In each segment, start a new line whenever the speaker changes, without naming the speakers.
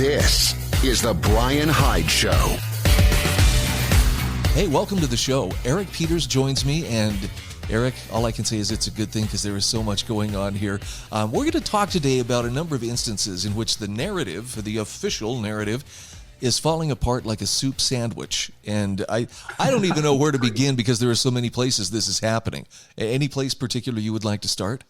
This is the Bryan Hyde Show.
Hey, welcome to the show. Eric Peters joins me, and Eric, all I can say is it's a good thing because there is so much going on here. We're going to talk today about a number of instances in which the narrative, the official narrative, is falling apart like a soup sandwich. And I don't even know where to begin because there are so many places this is happening. Any place particular you would like to start?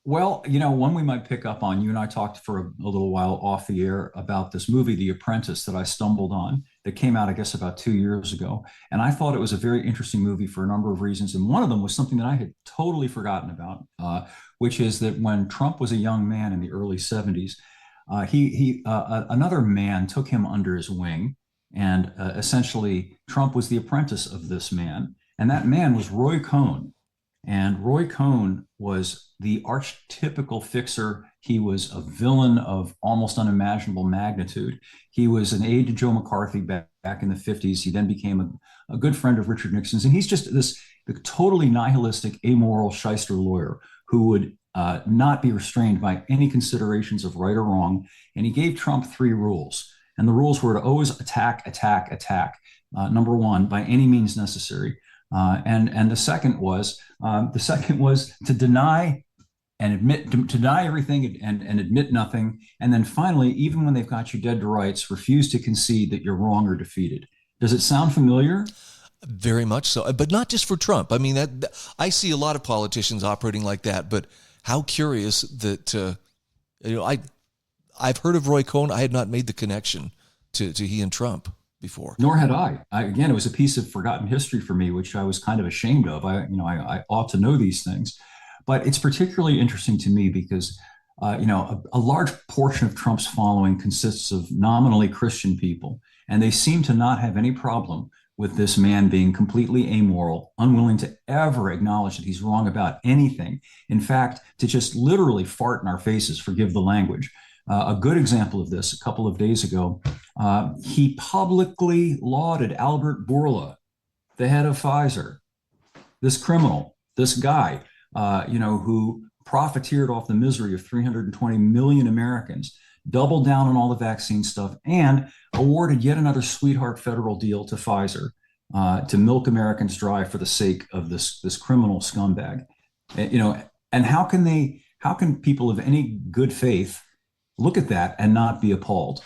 Well, one we might pick up on, you and I talked for a little while off the air about this movie, The Apprentice, that I stumbled on that came out, I guess, about 2 years ago. And I thought it was a very interesting movie for a number of reasons. And one of them was something that I had totally forgotten about, which is that when Trump was a young man in the early 70s, another man took him under his wing. And essentially, Trump was the apprentice of this man. And that man was Roy Cohn. And Roy Cohn was the archetypical fixer. He was a villain of almost unimaginable magnitude. He was an aide to Joe McCarthy back in the 50s. He then became a good friend of Richard Nixon's. And he's just this totally nihilistic, amoral shyster lawyer who would not be restrained by any considerations of right or wrong. And he gave Trump 3 rules. And the rules were to always attack, attack, attack. Number 1, by any means necessary. And the second was to deny and admit, to deny everything and admit nothing. And then finally, even when they've got you dead to rights, refuse to concede that you're wrong or defeated. Does it sound familiar?
Very much so, but not just for Trump. I mean, I see a lot of politicians operating like that, but how curious that, I've heard of Roy Cohn. I had not made the connection to he and Trump before.
Nor had I. Again, it was a piece of forgotten history for me, which I was kind of ashamed of. I ought to know these things, but it's particularly interesting to me because, a large portion of Trump's following consists of nominally Christian people, and they seem to not have any problem with this man being completely amoral, unwilling to ever acknowledge that he's wrong about anything. In fact, to just literally fart in our faces, forgive the language. A good example of this, a couple of days ago, he publicly lauded Albert Bourla, the head of Pfizer, this criminal, this guy, who profiteered off the misery of 320 million Americans, doubled down on all the vaccine stuff, and awarded yet another sweetheart federal deal to Pfizer to milk Americans dry for the sake of this criminal scumbag. And how can people of any good faith look at that and not be appalled?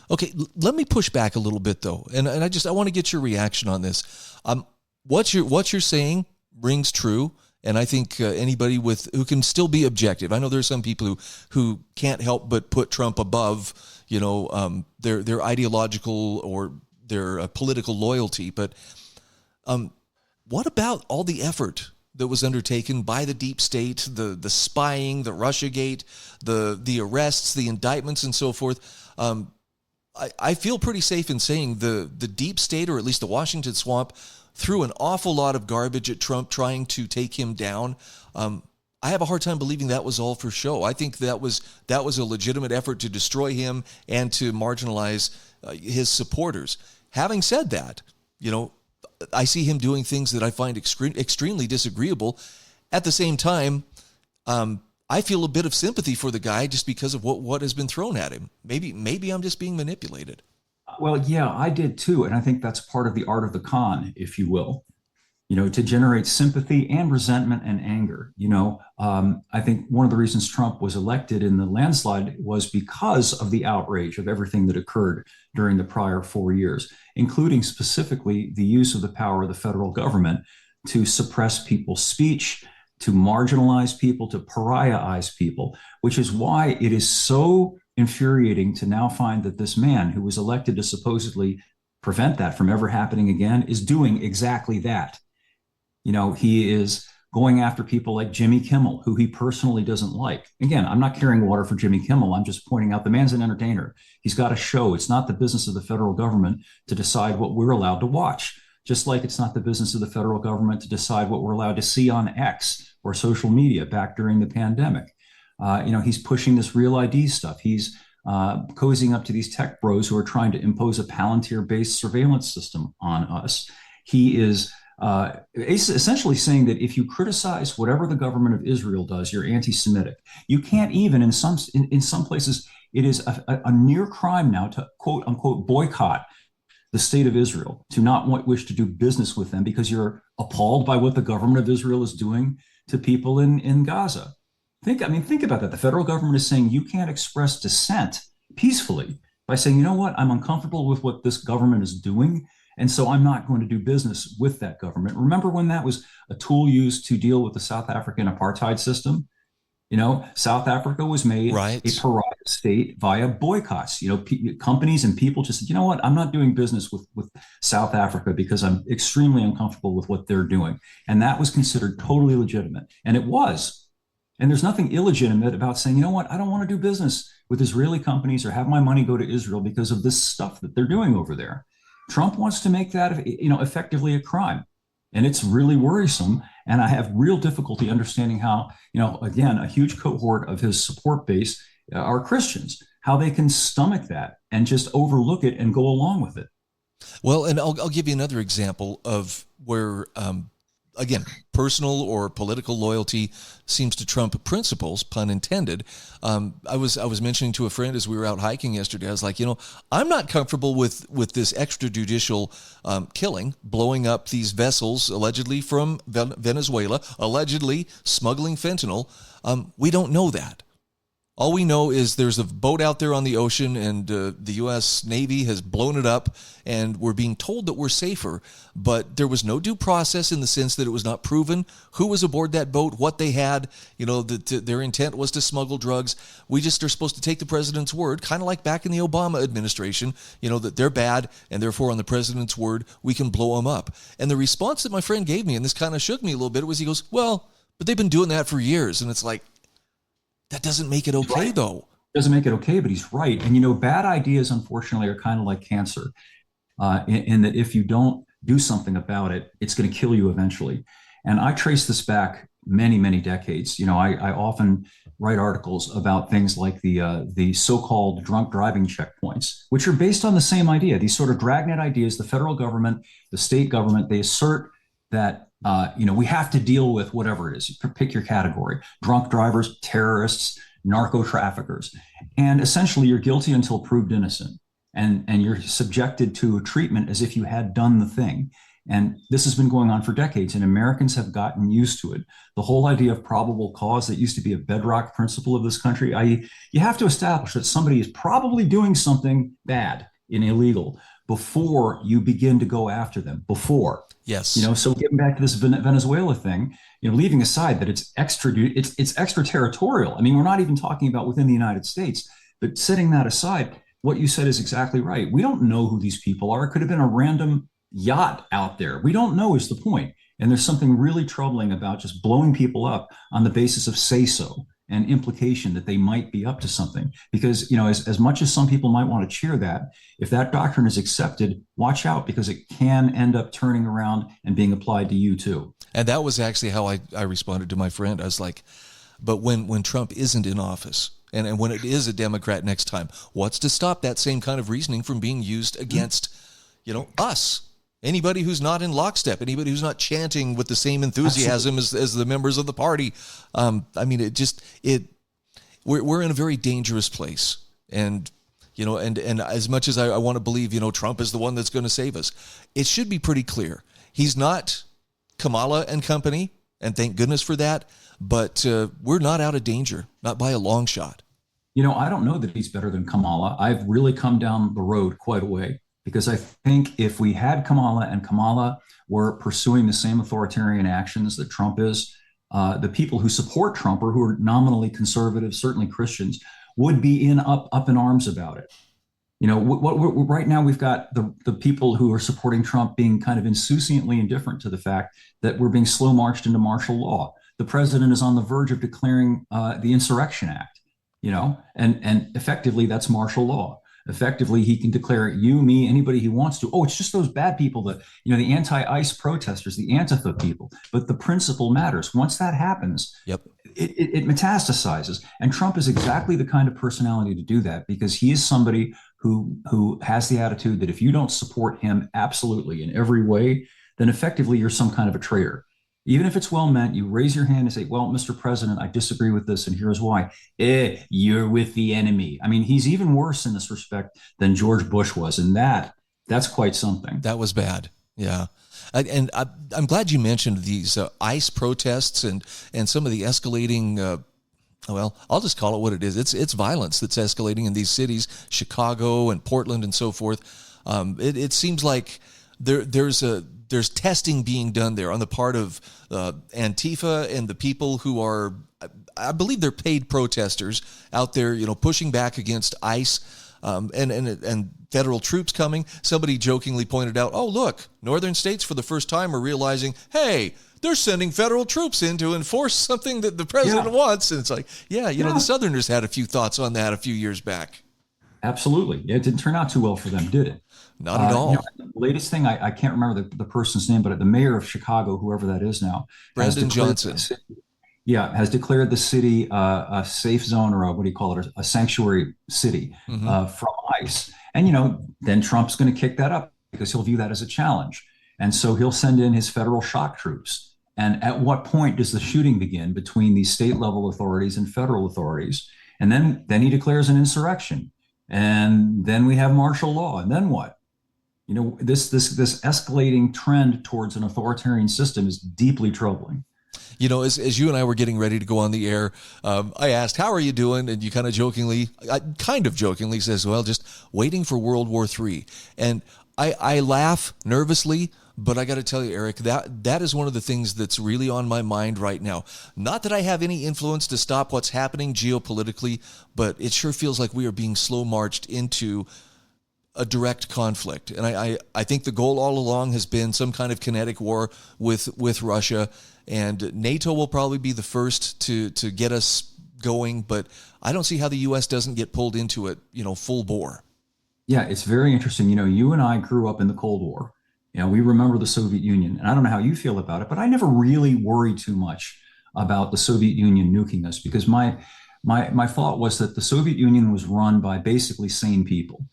Okay, let me push back a little bit though, and I want to get your reaction on this. What you're saying rings true, and I think anybody who can still be objective. I know there's some people who can't help but put Trump above, their ideological or their political loyalty. But what about all the effort that was undertaken by the deep state, the spying, the Russiagate, the arrests, the indictments, and so forth? I feel pretty safe in saying the deep state, or at least the Washington swamp, threw an awful lot of garbage at Trump trying to take him down. I have a hard time believing that was all for show. I think that was a legitimate effort to destroy him and to marginalize his supporters. Having said that, I see him doing things that I find extremely disagreeable. At the same time, I feel a bit of sympathy for the guy just because of what has been thrown at him. Maybe I'm just being manipulated.
Well, yeah, I did too. And I think that's part of the art of the con, if you will, to generate sympathy and resentment and anger. I think one of the reasons Trump was elected in the landslide was because of the outrage of everything that occurred during the prior 4 years, including specifically the use of the power of the federal government to suppress people's speech, to marginalize people, to pariahize people, which is why it is so infuriating to now find that this man who was elected to supposedly prevent that from ever happening again is doing exactly that. He is going after people like Jimmy Kimmel, who he personally doesn't like. Again, I'm not carrying water for Jimmy Kimmel. I'm just pointing out the man's an entertainer. He's got a show. It's not the business of the federal government to decide what we're allowed to watch, just like it's not the business of the federal government to decide what we're allowed to see on X or social media back during the pandemic. He's pushing this Real ID stuff. He's cozying up to these tech bros who are trying to impose a Palantir-based surveillance system on us. He is essentially saying that if you criticize whatever the government of Israel does, you're anti-Semitic. You can't even in some places it is a near crime now to quote unquote boycott the state of Israel, to not wish to do business with them because you're appalled by what the government of Israel is doing to people in Gaza. Think about that. The federal government is saying you can't express dissent peacefully by saying, you know what, I'm uncomfortable with what this government is doing, and so I'm not going to do business with that government. Remember when that was a tool used to deal with the South African apartheid system? South Africa was made
Right.
a pariah state via boycotts. Companies and people just said, you know what, I'm not doing business with South Africa because I'm extremely uncomfortable with what they're doing. And that was considered totally legitimate. And it was. And there's nothing illegitimate about saying, you know what, I don't want to do business with Israeli companies or have my money go to Israel because of this stuff that they're doing over there. Trump wants to make that, effectively a crime. And it's really worrisome. And I have real difficulty understanding how, again, a huge cohort of his support base are Christians, how they can stomach that and just overlook it and go along with it.
Well, and I'll give you another example of where, again, personal or political loyalty seems to trump principles, pun intended. I was mentioning to a friend as we were out hiking yesterday, I was like, I'm not comfortable with this extrajudicial killing, blowing up these vessels allegedly from Venezuela, allegedly smuggling fentanyl. We don't know that. All we know is there's a boat out there on the ocean and the U.S. Navy has blown it up and we're being told that we're safer, but there was no due process in the sense that it was not proven who was aboard that boat, what they had, that their intent was to smuggle drugs. We just are supposed to take the president's word, kind of like back in the Obama administration, that they're bad and therefore on the president's word, we can blow them up. And the response that my friend gave me, and this kind of shook me a little bit, was he goes, well, but they've been doing that for years. And it's like, that doesn't make it okay, right. Though.
Doesn't make it okay, but he's right. And bad ideas, unfortunately, are kind of like cancer, in that if you don't do something about it, it's going to kill you eventually. And I trace this back many, many decades. I often write articles about things like the so-called drunk driving checkpoints, which are based on the same idea. These sort of dragnet ideas. The federal government, the state government, they assert that we have to deal with whatever it is. Pick your category: drunk drivers, terrorists, narco traffickers, and essentially you're guilty until proved innocent, and you're subjected to a treatment as if you had done the thing. And this has been going on for decades, and Americans have gotten used to it. The whole idea of probable cause that used to be a bedrock principle of this country, i.e., you have to establish that somebody is probably doing something bad and illegal before you begin to go after them. Before.
Yes.
So getting back to this Venezuela thing, leaving aside that it's extraterritorial. I mean, we're not even talking about within the United States, but setting that aside, what you said is exactly right. We don't know who these people are. It could have been a random yacht out there. We don't know is the point. And there's something really troubling about just blowing people up on the basis of say-so and implication that they might be up to something. Because, as much as some people might want to cheer that, if that doctrine is accepted, watch out, because it can end up turning around and being applied to you too.
And that was actually how I responded to my friend. I was like, but when Trump isn't in office and when it is a Democrat next time, what's to stop that same kind of reasoning from being used against, us? Anybody who's not in lockstep, anybody who's not chanting with the same enthusiasm as the members of the party. We're in a very dangerous place. And, and as much as I want to believe, Trump is the one that's going to save us, it should be pretty clear. He's not Kamala and company, and thank goodness for that. But we're not out of danger, not by a long shot.
I don't know that he's better than Kamala. I've really come down the road quite a way. Because I think if we had Kamala and Kamala were pursuing the same authoritarian actions that Trump is, the people who support Trump or who are nominally conservative, certainly Christians, would be up in arms about it. Right now we've got the people who are supporting Trump being kind of insouciantly indifferent to the fact that we're being slow marched into martial law. The president is on the verge of declaring the Insurrection Act, and effectively that's martial law. Effectively, he can declare you, me, anybody he wants to. Oh, it's just those bad people, the anti-ICE protesters, the Antifa people. But the principle matters. Once that happens,
yep,
it metastasizes. And Trump is exactly the kind of personality to do that, because he is somebody who has the attitude that if you don't support him absolutely in every way, then effectively you're some kind of a traitor. Even if it's well meant, you raise your hand and say, well, Mr. President, I disagree with this, and here's why. You're with the enemy. I mean, he's even worse in this respect than George Bush was. And that's quite something.
That was bad. Yeah. I'm glad you mentioned these ICE protests and some of the escalating, well, I'll just call it what it is. It's violence that's escalating in these cities, Chicago and Portland and so forth. It seems like there's testing being done there on the part of Antifa and the people who are, I believe they're paid protesters out there, pushing back against ICE and federal troops coming. Somebody jokingly pointed out, oh, look, northern states for the first time are realizing, hey, they're sending federal troops in to enforce something that the president wants. And it's like, the Southerners had a few thoughts on that a few years back.
Absolutely. It didn't turn out too well for them, did it?
Not at all.
The latest thing, I can't remember the person's name, but the mayor of Chicago, whoever that is now,
Brandon Johnson.
Has declared the city a safe zone, or what do you call it, a sanctuary city from ICE. And, then Trump's going to kick that up because he'll view that as a challenge. And so he'll send in his federal shock troops. And at what point does the shooting begin between these state level authorities and federal authorities? And then he declares an insurrection. And then we have martial law. And then what? This escalating trend towards an authoritarian system is deeply troubling.
As you and I were getting ready to go on the air, I asked, how are you doing? And you kind of jokingly says, well, just waiting for World War III. And I laugh nervously, but I got to tell you, Eric, that is one of the things that's really on my mind right now. Not that I have any influence to stop what's happening geopolitically, but it sure feels like we are being slow marched into a direct conflict. And I think the goal all along has been some kind of kinetic war with Russia, and NATO will probably be the first to get us going, but I don't see how the U.S. doesn't get pulled into it, full bore.
Yeah, it's very interesting. You and I grew up in the Cold War. We remember the Soviet Union, and I don't know how you feel about it, but I never really worried too much about the Soviet Union nuking us, because my thought was that the Soviet Union was run by basically sane people,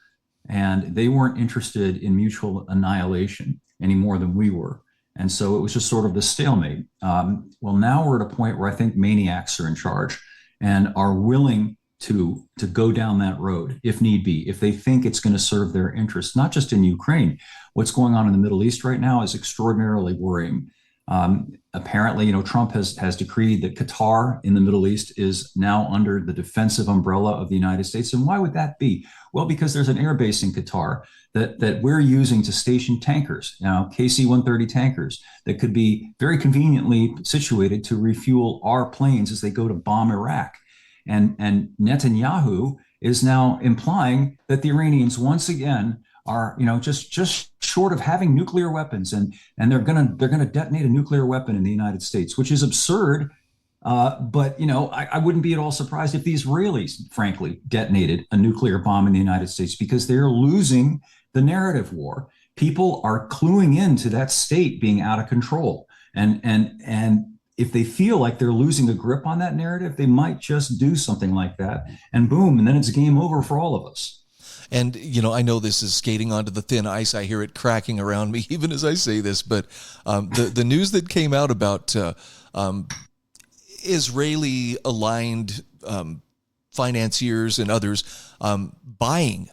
and they weren't interested in mutual annihilation any more than we were. And so it was just sort of this stalemate. Well, now we're at a point where I think maniacs are in charge and are willing to go down that road if need be, if they think it's going to serve their interests, not just in Ukraine. What's going on in the Middle East right now is extraordinarily worrying. Apparently, Trump has decreed that Qatar in the Middle East is now under the defensive umbrella of the United States. And why would that be? Well, because there's an air base in Qatar that we're using to station tankers, KC-130 tankers that could be very conveniently situated to refuel our planes as they go to bomb Iraq. And Netanyahu is now implying that the Iranians once again are, just short of having nuclear weapons, and they're gonna detonate a nuclear weapon in the United States, which is absurd. But I wouldn't be at all surprised if the Israelis, frankly, detonated a nuclear bomb in the United States, because they're losing the narrative war. People are cluing into that state being out of control, and if they feel like they're losing a grip on that narrative, they might just do something like that, and boom, and then it's game over for all of us.
And, I know this is skating onto the thin ice. I hear it cracking around me even as I say this, but the news that came out about Israeli-aligned financiers and others buying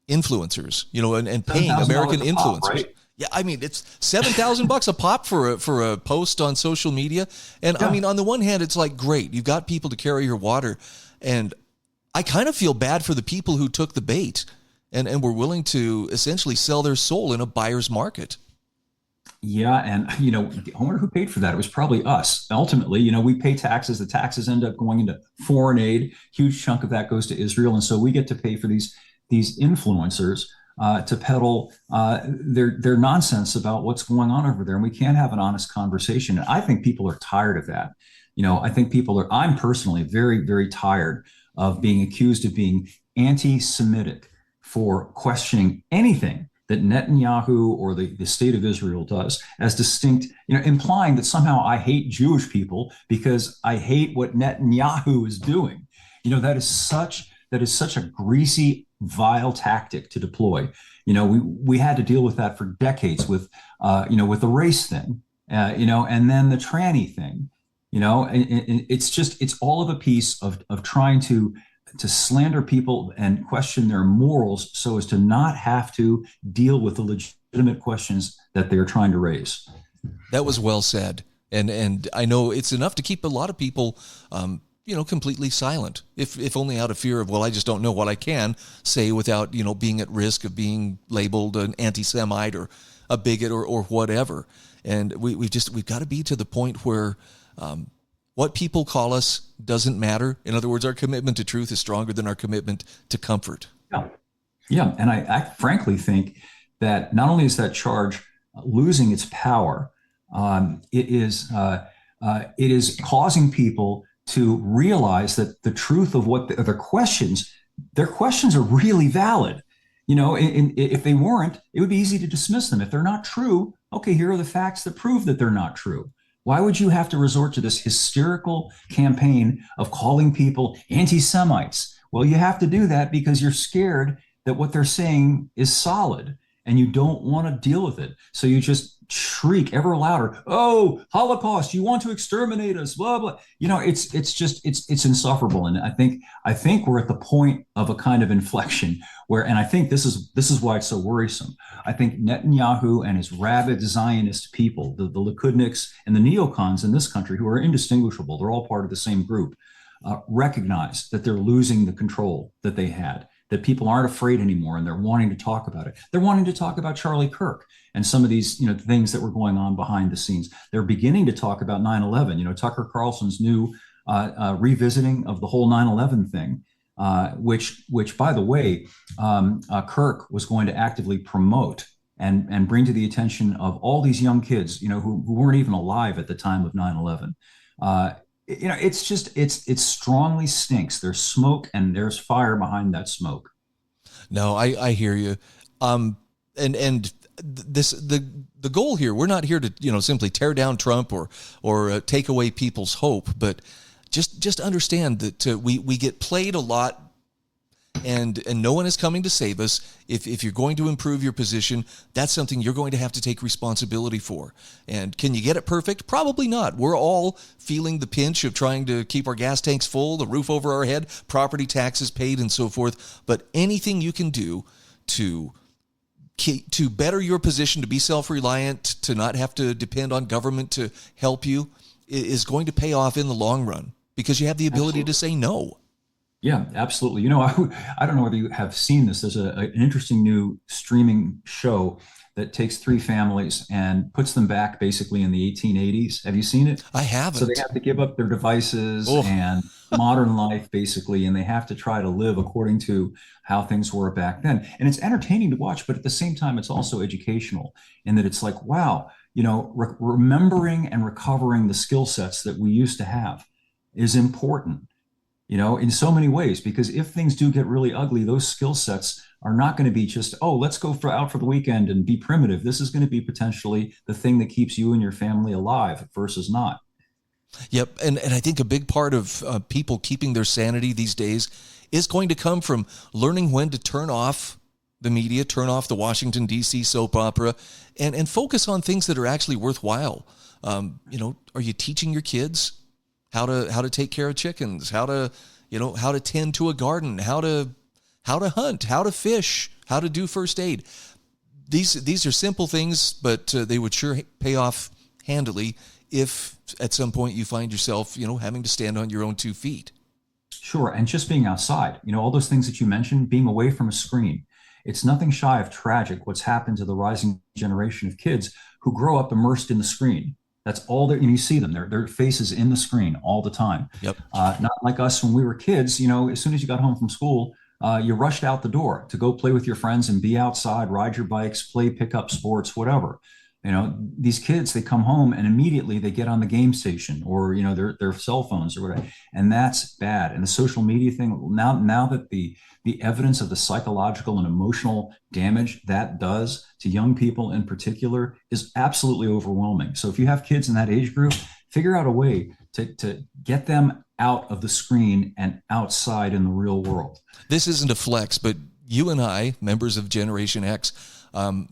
influencers, and paying American influencers. Pop, right? Yeah, I mean, it's $7,000 a pop for a post on social media. And I mean, on the one hand, it's like, great, you've got people to carry your water. And I kind of feel bad for the people who took the bait and were willing to essentially sell their soul in a buyer's market.
Yeah. And, I wonder who paid for that. It was probably us. Ultimately, we pay taxes. The taxes end up going into foreign aid. Huge chunk of that goes to Israel. And so we get to pay for these influencers to peddle their nonsense about what's going on over there. And we can't have an honest conversation. And I think people are tired of that. I think I'm personally very, very tired of being accused of being anti-Semitic for questioning anything that Netanyahu or the state of Israel does as distinct, implying that somehow I hate Jewish people because I hate what Netanyahu is doing. That is such a greasy vile tactic to deploy. We had to deal with that for decades with with the race thing, and then the tranny thing. And it's all of a piece of trying to slander people and question their morals so as to not have to deal with the legitimate questions that they're trying to raise.
That was well said. And I know it's enough to keep a lot of people, completely silent, if only out of fear of, well, I just don't know what I can say without, being at risk of being labeled an anti-Semite or a bigot or whatever. And we've got to be to the point where what people call us doesn't matter. In other words, our commitment to truth is stronger than our commitment to comfort.
Yeah. And I frankly think that not only is that charge losing its power, it is causing people to realize that the truth of what their questions are really valid. If they weren't, it would be easy to dismiss them. If they're not true, okay, here are the facts that prove that they're not true. Why would you have to resort to this hysterical campaign of calling people anti-Semites? Well, you have to do that because you're scared that what they're saying is solid and you don't want to deal with it. So you just shriek ever louder, "Oh, Holocaust, you want to exterminate us, blah, blah." It's insufferable. And I think we're at the point of a kind of inflection where, and I think this is why it's so worrisome. I think Netanyahu and his rabid Zionist people, the Likudniks and the neocons in this country, who are indistinguishable, they're all part of the same group, recognize that they're losing the control that they had, that people aren't afraid anymore, and they're wanting to talk about it. They're wanting to talk about Charlie Kirk and some of these, things that were going on behind the scenes. They're beginning to talk about 9/11. Tucker Carlson's new revisiting of the whole 9/11 thing, which by the way, Kirk was going to actively promote and bring to the attention of all these young kids, who weren't even alive at the time of 9/11. It strongly stinks. There's smoke and there's fire behind that smoke.
No, I hear you. And the goal here, we're not here to, simply tear down Trump or take away people's hope, but just understand that we get played a lot. And no one is coming to save us. If you're going to improve your position, that's something you're going to have to take responsibility for. And can you get it perfect? Probably not. We're all feeling the pinch of trying to keep our gas tanks full, the roof over our head, property taxes paid, and so forth. But anything you can do to better your position, to be self-reliant, to not have to depend on government to help you, is going to pay off in the long run because you have the ability to say no.
Yeah, absolutely. I don't know whether you have seen this. There's an interesting new streaming show that takes three families and puts them back basically in the 1880s. Have you seen it?
I haven't.
So they have to give up their devices and modern life basically, and they have to try to live according to how things were back then. And it's entertaining to watch, but at the same time, it's also educational in that it's like, wow, remembering and recovering the skill sets that we used to have is important. In so many ways, because if things do get really ugly, those skill sets are not going to be just, oh, let's go out for the weekend and be primitive. This is going to be potentially the thing that keeps you and your family alive versus not.
Yep. And I think a big part of people keeping their sanity these days is going to come from learning when to turn off the media, turn off the Washington, D.C. soap opera, and focus on things that are actually worthwhile. Are you teaching your kids how to take care of chickens, how to tend to a garden, how to hunt, how to fish, how to do first aid? These are simple things, but they would sure pay off handily if at some point you find yourself, having to stand on your own 2 feet.
Sure. And just being outside, all those things that you mentioned, being away from a screen. It's nothing shy of tragic what's happened to the rising generation of kids who grow up immersed in the screen. That's all that you see them. Their faces in the screen all the time.
Yep.
Not like us when we were kids. As soon as you got home from school, you rushed out the door to go play with your friends and be outside, ride your bikes, play pickup sports, whatever. These kids, they come home and immediately they get on the game station or their cell phones or whatever, and that's bad. And the social media thing now that the evidence of the psychological and emotional damage that does to young people in particular is absolutely overwhelming. So if you have kids in that age group, figure out a way to get them out of the screen and outside in the real world.
This isn't a flex, but you and I, members of Generation X,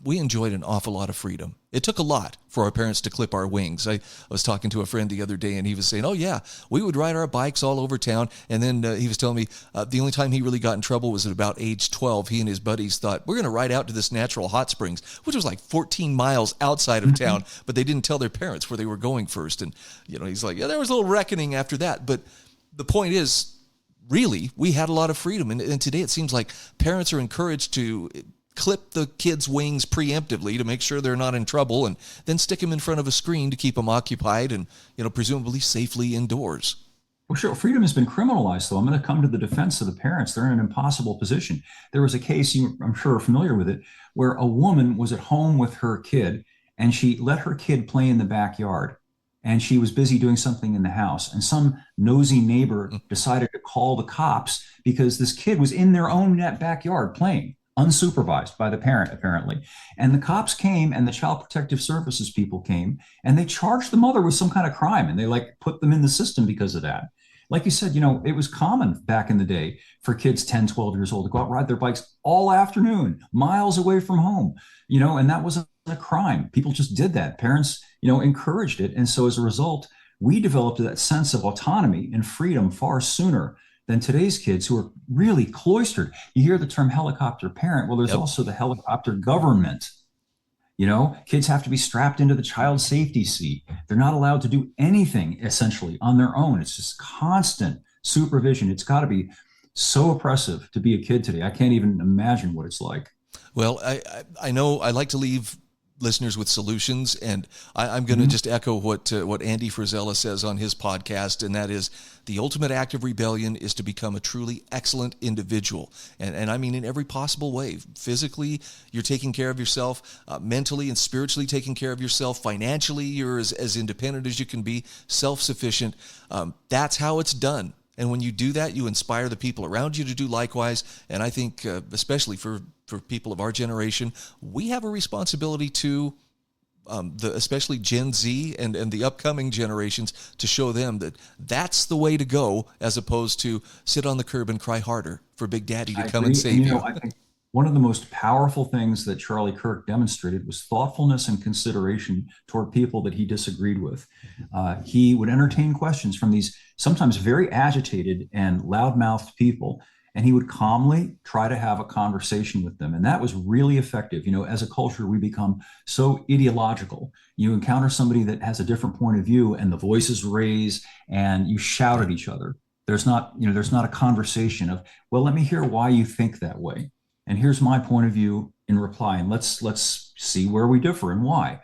we enjoyed an awful lot of freedom. It took a lot for our parents to clip our wings. I was talking to a friend the other day, and he was saying, oh, yeah, we would ride our bikes all over town. And then he was telling me the only time he really got in trouble was at about age 12. He and his buddies thought, we're going to ride out to this natural hot springs, which was like 14 miles outside of town, but they didn't tell their parents where they were going first. And, he's like, yeah, there was a little reckoning after that. But the point is, really, we had a lot of freedom. And today it seems like parents are encouraged to clip the kids' wings preemptively to make sure they're not in trouble, and then stick them in front of a screen to keep them occupied and, presumably safely indoors.
Well, sure. Freedom has been criminalized, though. I'm going to come to the defense of the parents. They're in an impossible position. There was a case, I'm sure are familiar with it, where a woman was at home with her kid, and she let her kid play in the backyard. And she was busy doing something in the house. And some nosy neighbor decided to call the cops because this kid was in their own backyard playing, unsupervised by the parent, apparently. And the cops came, and the Child Protective Services people came, and they charged the mother with some kind of crime. And they put them in the system because of that. Like you said, it was common back in the day for kids 10, 12 years old to go out and ride their bikes all afternoon, miles away from home, and that wasn't a crime. People just did that. Parents, encouraged it. And so as a result, we developed that sense of autonomy and freedom far sooner than today's kids, who are really cloistered. You hear the term helicopter parent. Well, there's also the helicopter government. Kids have to be strapped into the child safety seat. They're not allowed to do anything essentially on their own. It's just constant supervision. It's got to be so oppressive to be a kid today. I can't even imagine what it's like.
Well, I know I like to leave listeners with solutions, and I'm going to just echo what Andy Frisella says on his podcast, and that is the ultimate act of rebellion is to become a truly excellent individual, and I mean in every possible way. Physically, you're taking care of yourself, mentally and spiritually taking care of yourself, financially you're as independent as you can be, self-sufficient. That's how it's done. And when you do that, you inspire the people around you to do likewise. And I think, especially for people of our generation, we have a responsibility to, especially Gen Z and the upcoming generations, to show them that that's the way to go, as opposed to sit on the curb and cry harder for Big Daddy to come and save you.
I think one of the most powerful things that Charlie Kirk demonstrated was thoughtfulness and consideration toward people that he disagreed with. He would entertain questions from these sometimes very agitated and loudmouthed people, and he would calmly try to have a conversation with them. And that was really effective. As a culture, we become so ideological. You encounter somebody that has a different point of view, and the voices raise, and you shout at each other. There's not a conversation of, well, let me hear why you think that way, and here's my point of view in reply, and let's see where we differ and why.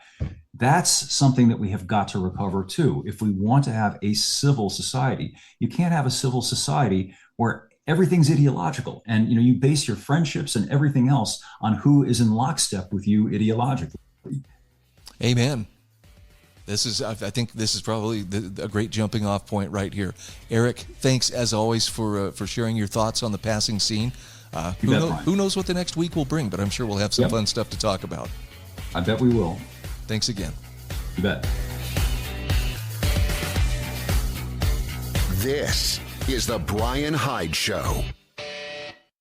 That's something that we have got to recover too. If we want to have a civil society, you can't have a civil society where everything's ideological, and you base your friendships and everything else on who is in lockstep with you ideologically.
Amen. I think this is probably a great jumping off point right here. Eric, thanks as always for sharing your thoughts on the passing scene. Who knows what the next week will bring, but I'm sure we'll have some fun stuff to talk about.
I bet we will.
Thanks again.
You bet.
This is the Bryan Hyde Show.